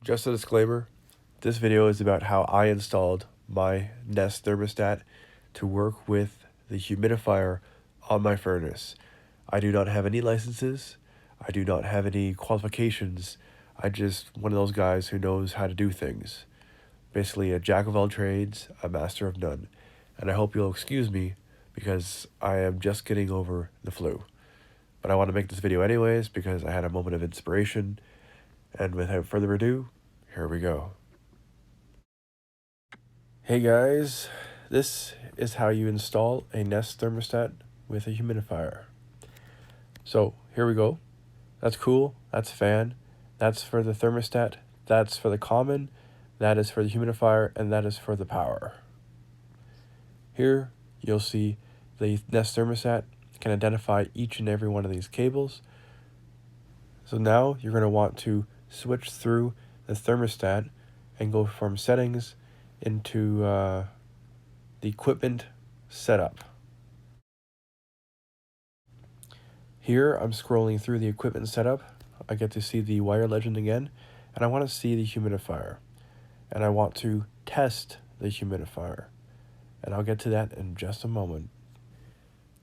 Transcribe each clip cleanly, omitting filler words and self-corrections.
Just a disclaimer, this video is about how I installed my Nest thermostat to work with the humidifier on my furnace. I do not have any licenses. I do not have any qualifications. I'm just one of those guys who knows how to do things. Basically a jack of all trades, a master of none. And I hope you'll excuse me because I am just getting over the flu. But I want to make this video anyways because I had a moment of inspiration. And without further ado, here we go. Hey guys, this is how you install a Nest thermostat with a humidifier. So here we go. That's cool, that's fan, that's for the thermostat, that's for the common, that is for the humidifier, and that is for the power. Here you'll see the Nest thermostat can identify each and every one of these cables. So now you're going to want to switch through the thermostat and go from settings into the equipment setup. Here I'm scrolling through the equipment setup. I get to see the wire legend again, and I want to see the humidifier. And I want to test the humidifier. And I'll get to that in just a moment.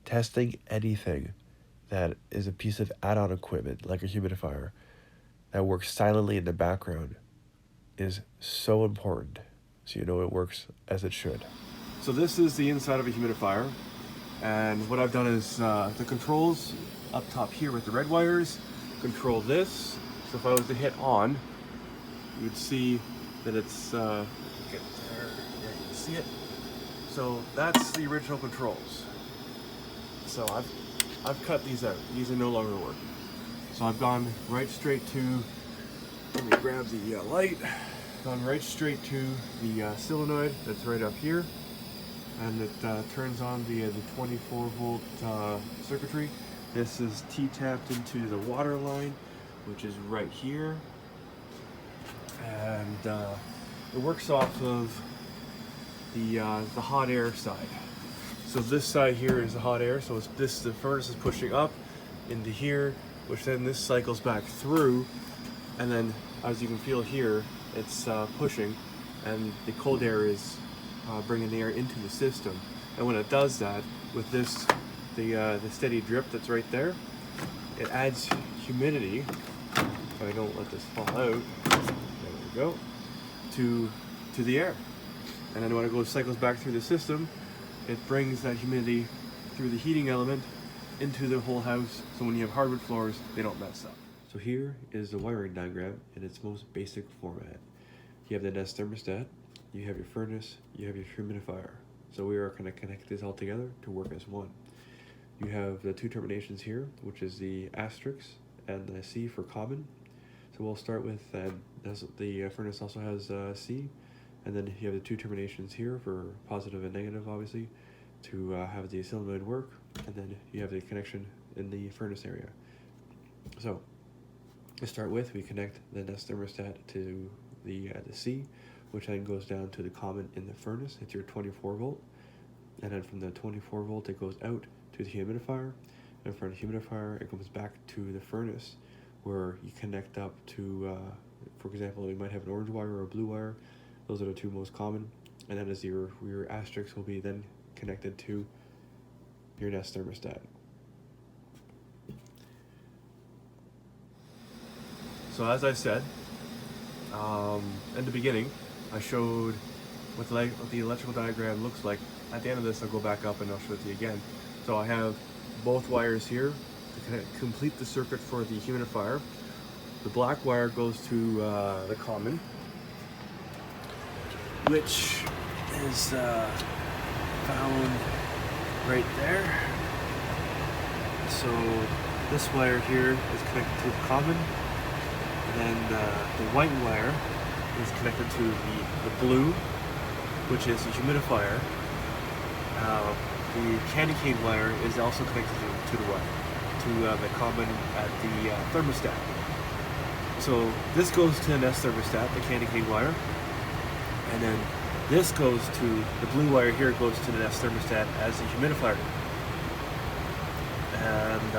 Testing anything that is a piece of add-on equipment like a humidifier that works silently in the background is so important, so you know it works as it should. So this is the inside of a humidifier, and what I've done is the controls up top here with the red wires control this. So if I was to hit on, you would see that it's get there, you can see it. So that's the original controls. So I've cut these out. These are no longer working. So I've gone right straight to, let me grab the light, gone right straight to the solenoid that's right up here, and it turns on the 24 volt circuitry. This is T-tapped into the water line, which is right here, and it works off of the hot air side. So this side here is the hot air, so the furnace is pushing up into here, which then this cycles back through, and then as you can feel here, it's pushing, and the cold air is bringing the air into the system. And when it does that, with this, the steady drip that's right there, it adds humidity, if I don't let this fall out, there we go, to the air. And then when it cycles back through the system, it brings that humidity through the heating element into the whole house, so when you have hardwood floors, they don't mess up. So here is the wiring diagram in its most basic format. You have the Nest thermostat, you have your furnace, you have your humidifier. So we are going to connect this all together to work as one. You have the two terminations here, which is the asterisk and the C for common. So we'll start with, the furnace also has C. And then you have the two terminations here for positive and negative, obviously, to have the solenoid work. And then you have the connection in the furnace area. So to start with, we connect the Nest thermostat to the C, which then goes down to the common in the furnace. It's your 24 volt. And then from the 24 volt, it goes out to the humidifier. And from the humidifier, it comes back to the furnace, where you connect up to, for example, you might have an orange wire or a blue wire. Those are the two most common, and then as your asterisk will be then connected to your Nest thermostat. So as I said, in the beginning, I showed what the electrical diagram looks like. At the end of this, I'll go back up and I'll show it to you again. So I have both wires here to complete the circuit for the humidifier. The black wire goes to the common, which is found right there. So this wire here is connected to the common, and then the white wire is connected to the blue, which is the humidifier. The candy cane wire is also connected to the white, to the common at the thermostat. So this goes to the Nest thermostat, the candy cane wire. And then this goes to, the blue wire here goes to the Nest thermostat as a humidifier. And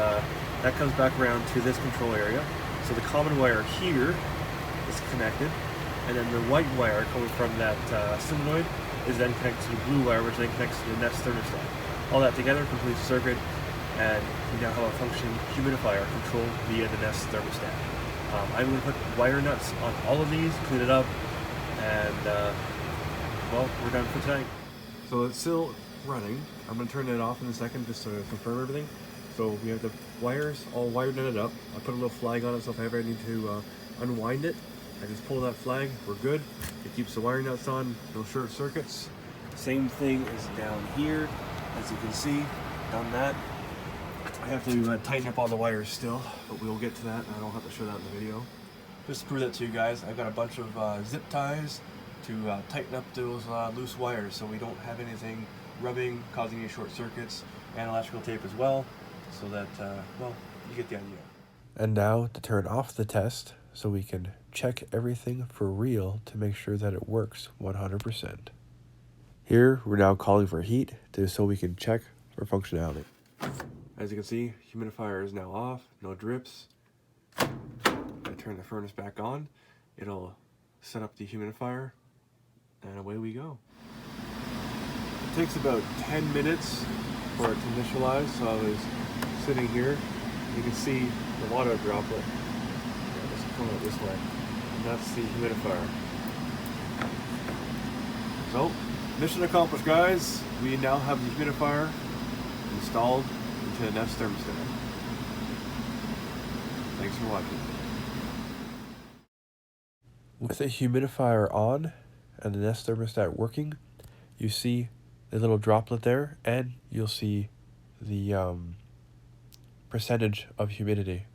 that comes back around to this control area. So the common wire here is connected and then the white wire coming from that solenoid is then connected to the blue wire, which then connects to the Nest thermostat. All that together completes the circuit, and we now have a functioning humidifier controlled via the Nest thermostat. I'm going to put wire nuts on all of these, clean it up, and well, we're done for tonight. So it's still running. I'm going to turn it off in a second just to confirm everything. So we have the wires all wired netted up. I put a little flag on it, so if I ever need to unwind it, I just pull that flag, we're good. It keeps the wire nuts on, no short circuits. Same thing is down here, as you can see, done that. I have to tighten up all the wires still, but we'll get to that. I don't have to show that in the video. Just to prove that to you guys, I've got a bunch of zip ties to tighten up those loose wires so we don't have anything rubbing, causing any short circuits, and electrical tape as well, so that, well, you get the idea. And now to turn off the test so we can check everything for real to make sure that it works 100%. Here, we're now calling for heat so we can check for functionality. As you can see, humidifier is now off, no drips. I turn the furnace back on, it'll set up the humidifier, and away we go. It takes about 10 minutes for it to initialize, so I was sitting here, you can see the water droplet. Let's come out this way, and that's the humidifier. So, mission accomplished, guys. We now have the humidifier installed into the Nest thermostat. Thanks for watching. With the humidifier on and the Nest thermostat working, you see the little droplet there, and you'll see the percentage of humidity.